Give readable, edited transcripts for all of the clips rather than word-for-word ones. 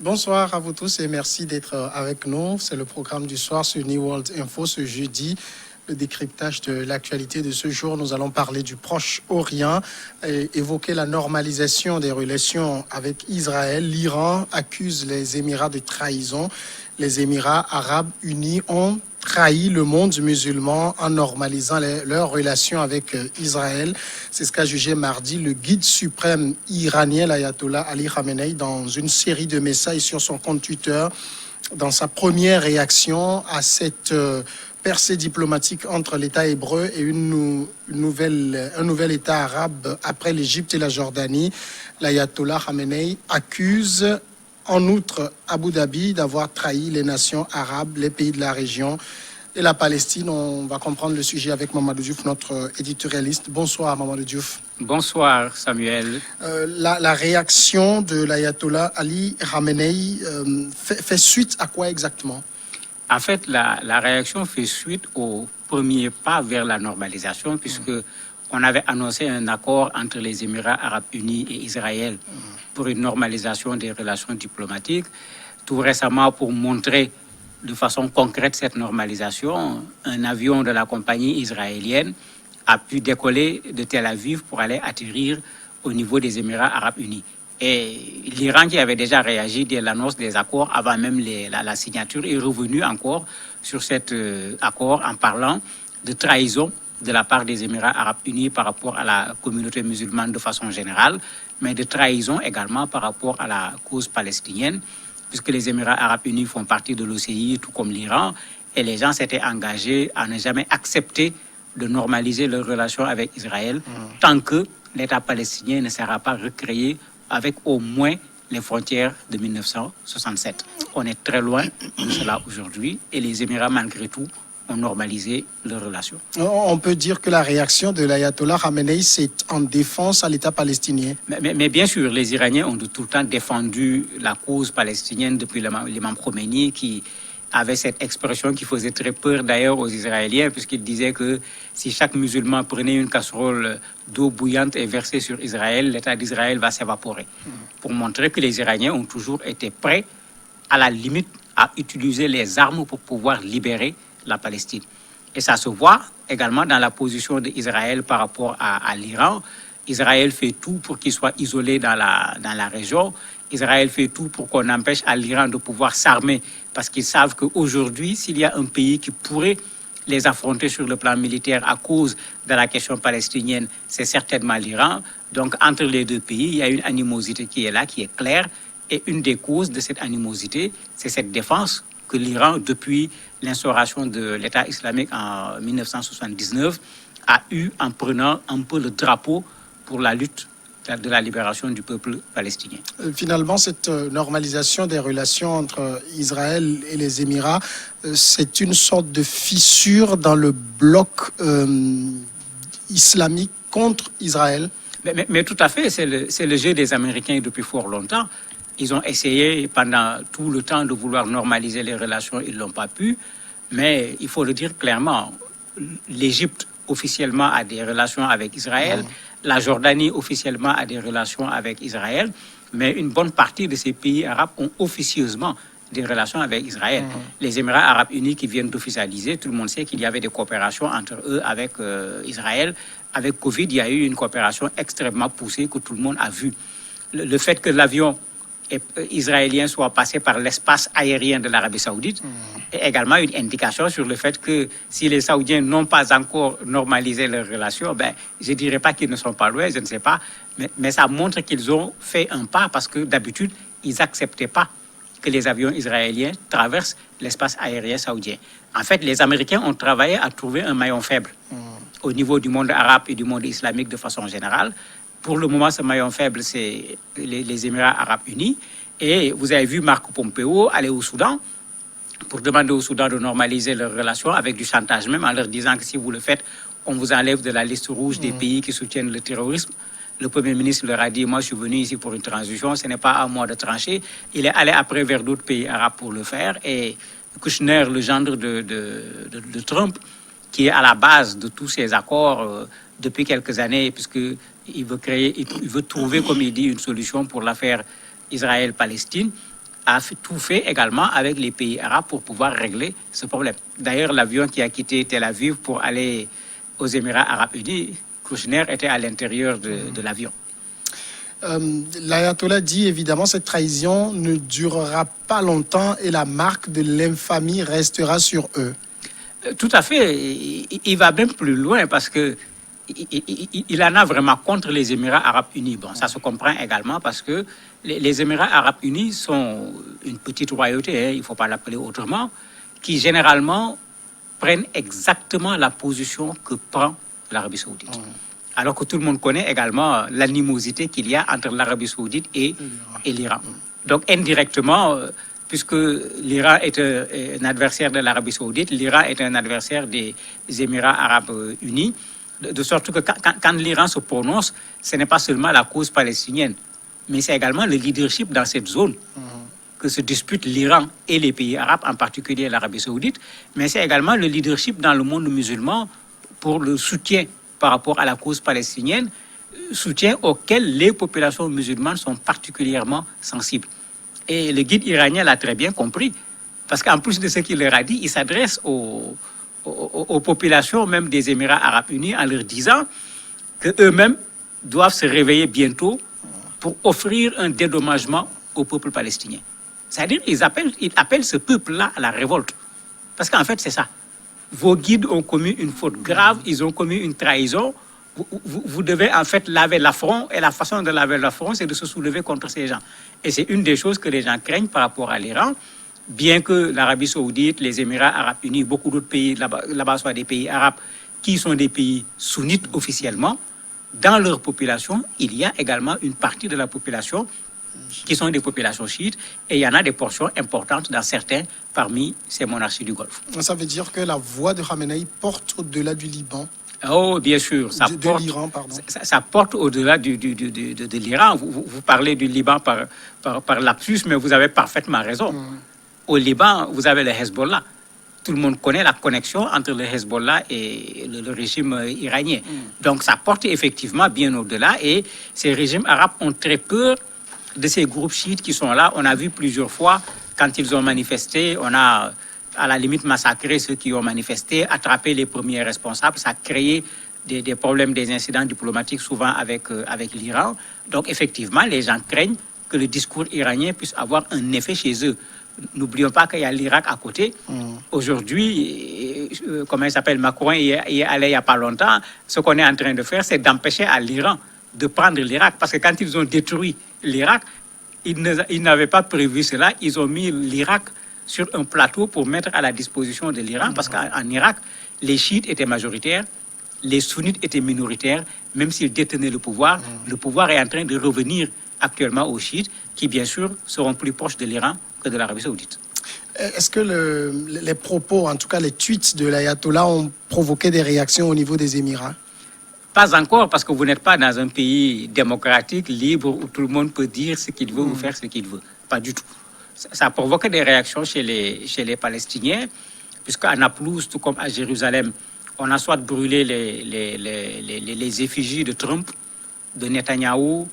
Bonsoir à vous tous et merci d'être avec nous. C'est le programme du soir sur New World Info ce jeudi. Le décryptage de l'actualité de ce jour. Nous allons parler du Proche-Orient et évoquer la normalisation des relations avec Israël. L'Iran accuse les Émirats de trahison. Les Émirats arabes unis ont trahi le monde musulman en normalisant leurs relations avec Israël. C'est ce qu'a jugé mardi le guide suprême iranien, l'ayatollah Ali Khamenei, dans une série de messages sur son compte Twitter, dans sa première réaction à cette percée diplomatique entre l'État hébreu et un nouvel État arabe après l'Égypte et la Jordanie. L'ayatollah Khamenei accuse en outre Abu Dhabi d'avoir trahi les nations arabes, les pays de la région et la Palestine. On va comprendre le sujet avec Mamadou Diouf, notre éditorialiste. Bonsoir Mamadou Diouf. Bonsoir Samuel. La réaction de l'ayatollah Ali Khamenei fait suite à quoi exactement? En fait, la réaction fait suite au premier pas vers la normalisation, puisque on avait annoncé un accord entre les Émirats arabes unis et Israël pour une normalisation des relations diplomatiques. Tout récemment, pour montrer de façon concrète cette normalisation, un avion de la compagnie israélienne a pu décoller de Tel Aviv pour aller atterrir au niveau des Émirats arabes unis. Et l'Iran, qui avait déjà réagi dès l'annonce des accords, avant même la signature, est revenu encore sur cet accord en parlant de trahison de la part des Émirats arabes unis par rapport à la communauté musulmane de façon générale, mais de trahison également par rapport à la cause palestinienne, puisque les Émirats arabes unis font partie de l'OCI, tout comme l'Iran, et les gens s'étaient engagés à ne jamais accepter de normaliser leurs relations avec Israël tant que l'État palestinien ne sera pas recréé avec au moins les frontières de 1967. On est très loin de cela aujourd'hui et les Émirats, malgré tout, ont normalisé leurs relations. On peut dire que la réaction de l'ayatollah Khamenei, c'est en défense à l'État palestinien. Mais bien sûr, les Iraniens ont de tout le temps défendu la cause palestinienne depuis l'imam Khomeini qui avait cette expression qui faisait très peur d'ailleurs aux Israéliens, puisqu'il disait que si chaque musulman prenait une casserole d'eau bouillante et versait sur Israël, l'État d'Israël va s'évaporer. Pour montrer que les Iraniens ont toujours été prêts, à la limite, à utiliser les armes pour pouvoir libérer la Palestine. Et ça se voit également dans la position d'Israël par rapport à l'Iran. Israël fait tout pour qu'il soit isolé dans la région. Israël fait tout pour qu'on empêche à l'Iran de pouvoir s'armer parce qu'ils savent qu'aujourd'hui, s'il y a un pays qui pourrait les affronter sur le plan militaire à cause de la question palestinienne, c'est certainement l'Iran. Donc, entre les deux pays, il y a une animosité qui est là, qui est claire. Et une des causes de cette animosité, c'est cette défense que l'Iran, depuis l'instauration de l'État islamique en 1979, a eu en prenant un peu le drapeau pour la lutte de la libération du peuple palestinien. Finalement, cette normalisation des relations entre Israël et les Émirats, c'est une sorte de fissure dans le bloc islamique contre Israël. Mais tout à fait, c'est le jeu des Américains depuis fort longtemps. Ils ont essayé pendant tout le temps de vouloir normaliser les relations, ils ne l'ont pas pu. Mais il faut le dire clairement, l'Égypte officiellement a des relations avec Israël. La Jordanie officiellement a des relations avec Israël, mais une bonne partie de ces pays arabes ont officieusement des relations avec Israël. Les Émirats arabes unis qui viennent d'officialiser, tout le monde sait qu'il y avait des coopérations entre eux avec Israël. Avec Covid, il y a eu une coopération extrêmement poussée que tout le monde a vue. Le fait que l'avion israélien soit passé par l'espace aérien de l'Arabie saoudite est également une indication sur le fait que si les Saoudiens n'ont pas encore normalisé leurs relations, je ne dirais pas qu'ils ne sont pas loin, je ne sais pas, mais ça montre qu'ils ont fait un pas parce que d'habitude, ils n'acceptaient pas que les avions israéliens traversent l'espace aérien saoudien. En fait, les Américains ont travaillé à trouver un maillon faible au niveau du monde arabe et du monde islamique de façon générale. Pour le moment, ce maillon faible, c'est les Émirats arabes unis. Et vous avez vu Marco Pompeo aller au Soudan pour demander au Soudan de normaliser leurs relations avec du chantage même en leur disant que si vous le faites, on vous enlève de la liste rouge des pays qui soutiennent le terrorisme. Le Premier ministre leur a dit, moi je suis venu ici pour une transition, ce n'est pas à moi de trancher. Il est allé après vers d'autres pays arabes pour le faire. Et Kushner, le gendre de Trump, qui est à la base de tous ces accords depuis quelques années, puisqu'il veut trouver, comme il dit, une solution pour l'affaire Israël-Palestine. a tout fait également avec les pays arabes pour pouvoir régler ce problème. D'ailleurs, l'avion qui a quitté Tel Aviv pour aller aux Émirats arabes unis, Kouchner était à l'intérieur de l'avion. L'ayatollah dit évidemment cette trahison ne durera pas longtemps et la marque de l'infamie restera sur eux. Tout à fait. Il va même plus loin parce que il en a vraiment contre les Émirats arabes unis. Bon, ça se comprend également parce que les Émirats arabes unis sont une petite royauté, hein, il ne faut pas l'appeler autrement, qui généralement prennent exactement la position que prend l'Arabie saoudite. Alors que tout le monde connaît également l'animosité qu'il y a entre l'Arabie saoudite et l'Iran. Donc indirectement, puisque l'Iran est un adversaire de l'Arabie saoudite, l'Iran est un adversaire des Émirats arabes unis, de sorte que quand l'Iran se prononce, ce n'est pas seulement la cause palestinienne, mais c'est également le leadership dans cette zone que se disputent l'Iran et les pays arabes, en particulier l'Arabie saoudite, mais c'est également le leadership dans le monde musulman pour le soutien par rapport à la cause palestinienne, soutien auquel les populations musulmanes sont particulièrement sensibles. Et le guide iranien l'a très bien compris, parce qu'en plus de ce qu'il leur a dit, il s'adresse aux populations même des Émirats arabes unis en leur disant qu'eux-mêmes doivent se réveiller bientôt pour offrir un dédommagement au peuple palestinien. C'est-à-dire qu'ils appellent ce peuple-là à la révolte. Parce qu'en fait, c'est ça. Vos guides ont commis une faute grave, ils ont commis une trahison. Vous devez en fait laver l'affront, et la façon de laver l'affront, c'est de se soulever contre ces gens. Et c'est une des choses que les gens craignent par rapport à l'Iran, bien que l'Arabie saoudite, les Émirats arabes unis, beaucoup d'autres pays là-bas soient des pays arabes qui sont des pays sunnites officiellement. Dans leur population, il y a également une partie de la population qui sont des populations chiites, et il y en a des portions importantes dans certains parmi ces monarchies du Golfe. Ça veut dire que la voix de Khamenei porte au-delà du Liban. Oh, bien sûr, de l'Iran, pardon. Ça porte au-delà de l'Iran. Vous parlez du Liban par lapsus, mais vous avez parfaitement raison. Au Liban, vous avez le Hezbollah. Tout le monde connaît la connexion entre le Hezbollah et le régime iranien. Donc ça porte effectivement bien au-delà, et ces régimes arabes ont très peur de ces groupes chiites qui sont là. On a vu plusieurs fois, quand ils ont manifesté, on a à la limite massacré ceux qui ont manifesté, attrapé les premiers responsables. Ça a créé des problèmes, des incidents diplomatiques, souvent avec l'Iran. Donc effectivement, les gens craignent que le discours iranien puisse avoir un effet chez eux. N'oublions pas qu'il y a l'Irak à côté. Aujourd'hui, comment il s'appelle, Macron y est allé il n'y a pas longtemps. Ce qu'on est en train de faire, c'est d'empêcher à l'Iran de prendre l'Irak. Parce que quand ils ont détruit l'Irak, ils n'avaient pas prévu cela. Ils ont mis l'Irak sur un plateau pour mettre à la disposition de l'Iran. Parce qu'en Irak, les chiites étaient majoritaires, les sunnites étaient minoritaires. Même s'ils détenaient le pouvoir est en train de revenir actuellement aux chiites, qui bien sûr seront plus proches de l'Iran que de l'Arabie saoudite. Est-ce que les propos, en tout cas les tweets de l'ayatollah, ont provoqué des réactions au niveau des Émirats? Pas encore, parce que vous n'êtes pas dans un pays démocratique, libre, où tout le monde peut dire ce qu'il veut ou faire ce qu'il veut. Pas du tout. Ça a provoqué des réactions chez les Palestiniens, puisqu'à Naplouse, tout comme à Jérusalem, on a soit brûlé les effigies de Trump, de Netanyahou,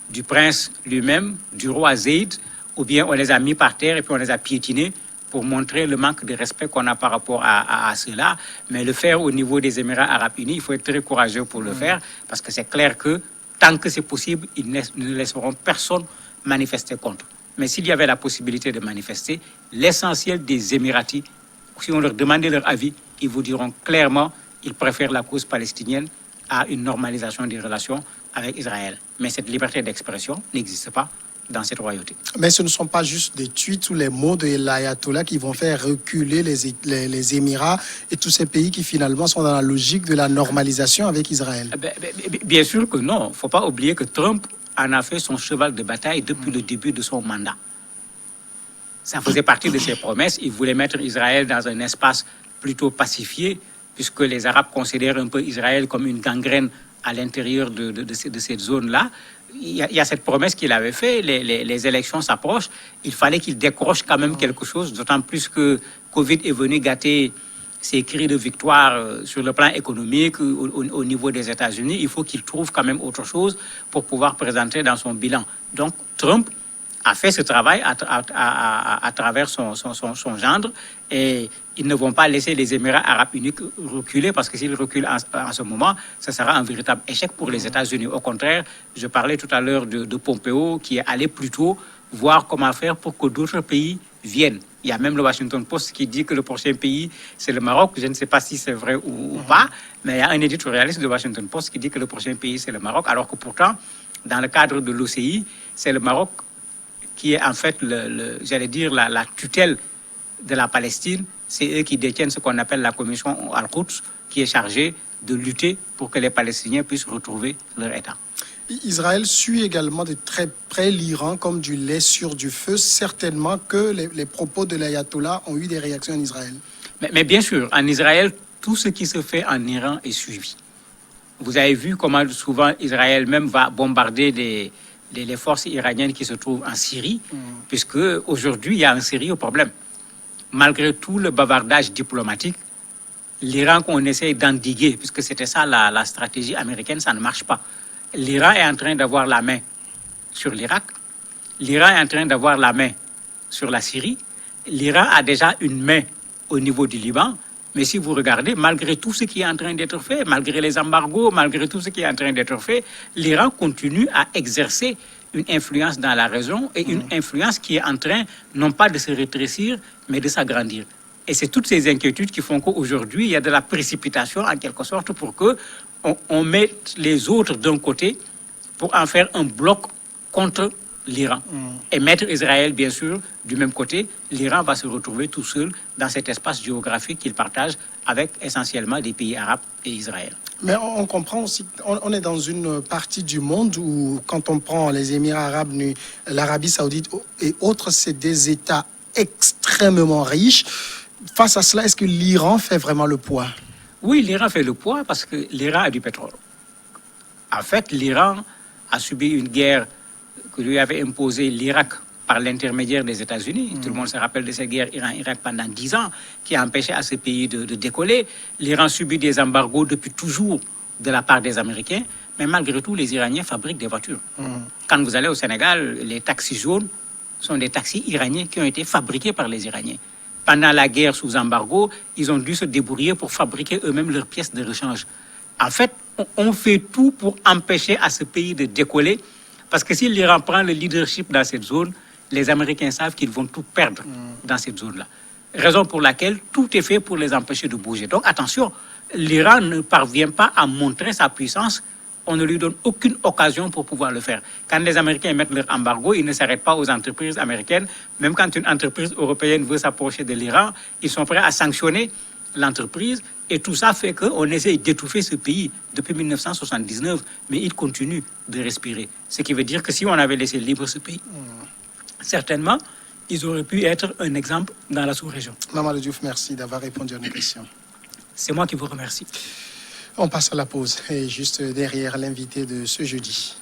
du prince lui-même, du roi Zayd, ou bien on les a mis par terre et puis on les a piétinés pour montrer le manque de respect qu'on a par rapport à cela. Mais le faire au niveau des Émirats arabes unis, il faut être très courageux pour le faire, parce que c'est clair que tant que c'est possible, ils ne laisseront personne manifester contre. Mais s'il y avait la possibilité de manifester, l'essentiel des Émiratis, si on leur demandait leur avis, ils vous diront clairement qu'ils préfèrent la cause palestinienne à une normalisation des relations avec Israël. Mais cette liberté d'expression n'existe pas dans cette royauté. Mais ce ne sont pas juste des tweets ou les mots de l'ayatollah qui vont faire reculer les Émirats et tous ces pays qui finalement sont dans la logique de la normalisation avec Israël. Bien sûr que non. Il ne faut pas oublier que Trump en a fait son cheval de bataille depuis le début de son mandat. Ça faisait partie de ses promesses. Il voulait mettre Israël dans un espace plutôt pacifié, puisque les Arabes considèrent un peu Israël comme une gangrène à l'intérieur de cette zone-là. Il y a cette promesse qu'il avait faite, les élections s'approchent, il fallait qu'il décroche quand même quelque chose, d'autant plus que Covid est venu gâter ses cris de victoire sur le plan économique au niveau des États-Unis. Il faut qu'il trouve quand même autre chose pour pouvoir présenter dans son bilan. Donc Trump a fait ce travail à travers son gendre, et ils ne vont pas laisser les Émirats arabes unis reculer, parce que s'ils reculent en ce moment, ce sera un véritable échec pour les États-Unis. Au contraire, je parlais tout à l'heure de Pompeo, qui est allé plutôt voir comment faire pour que d'autres pays viennent. Il y a même le Washington Post qui dit que le prochain pays, c'est le Maroc. Je ne sais pas si c'est vrai ou pas, mais il y a un éditorialiste de Washington Post qui dit que le prochain pays, c'est le Maroc, alors que pourtant, dans le cadre de l'OCI, c'est le Maroc qui est en fait, j'allais dire, la tutelle de la Palestine. C'est eux qui détiennent ce qu'on appelle la commission Al-Quds, qui est chargée de lutter pour que les Palestiniens puissent retrouver leur État. Israël suit également de très près l'Iran comme du lait sur du feu. Certainement que les propos de l'ayatollah ont eu des réactions en Israël. Mais bien sûr, en Israël, tout ce qui se fait en Iran est suivi. Vous avez vu comment souvent Israël même va bombarder les forces iraniennes qui se trouvent en Syrie, puisque aujourd'hui, il y a un sérieux problème. Malgré tout le bavardage diplomatique, l'Iran qu'on essaie d'endiguer, puisque c'était ça la stratégie américaine, ça ne marche pas. L'Iran est en train d'avoir la main sur l'Irak. L'Iran est en train d'avoir la main sur la Syrie. L'Iran a déjà une main au niveau du Liban. Mais si vous regardez, malgré tout ce qui est en train d'être fait, malgré les embargos, malgré tout ce qui est en train d'être fait, l'Iran continue à exercer une influence dans la région, et une influence qui est en train, non pas de se rétrécir, mais de s'agrandir. Et c'est toutes ces inquiétudes qui font qu'aujourd'hui, il y a de la précipitation, en quelque sorte, pour qu'on mette les autres d'un côté pour en faire un bloc contre l'Iran. Et mettre Israël, bien sûr, du même côté. L'Iran va se retrouver tout seul dans cet espace géographique qu'il partage avec essentiellement des pays arabes et Israël. Mais on comprend aussi, on est dans une partie du monde où, quand on prend les Émirats arabes, l'Arabie saoudite et autres, c'est des États extrêmement riches. Face à cela, est-ce que l'Iran fait vraiment le poids? Oui, l'Iran fait le poids parce que l'Iran a du pétrole. En fait, l'Iran a subi une guerre que lui avait imposée l'Irak par l'intermédiaire des États-Unis. Tout le monde se rappelle de cette guerre Iran-Irak pendant 10 ans, qui a empêché à ce pays de décoller. L'Iran subit des embargos depuis toujours de la part des Américains, mais malgré tout, les Iraniens fabriquent des voitures. Quand vous allez au Sénégal, les taxis jaunes sont des taxis iraniens qui ont été fabriqués par les Iraniens. Pendant la guerre sous embargo, ils ont dû se débrouiller pour fabriquer eux-mêmes leurs pièces de rechange. En fait, on fait tout pour empêcher à ce pays de décoller, parce que si l'Iran prend le leadership dans cette zone, les Américains savent qu'ils vont tout perdre dans cette zone-là. Raison pour laquelle tout est fait pour les empêcher de bouger. Donc attention, l'Iran ne parvient pas à montrer sa puissance. On ne lui donne aucune occasion pour pouvoir le faire. Quand les Américains mettent leur embargo, ils ne s'arrêtent pas aux entreprises américaines. Même quand une entreprise européenne veut s'approcher de l'Iran, ils sont prêts à sanctionner l'entreprise. Et tout ça fait qu'on essaie d'étouffer ce pays depuis 1979, mais il continue de respirer. Ce qui veut dire que si on avait laissé libre ce pays, certainement, ils auraient pu être un exemple dans la sous-région. Mamadou Diouf, merci d'avoir répondu à nos questions. C'est moi qui vous remercie. On passe à la pause, et juste derrière l'invité de ce jeudi.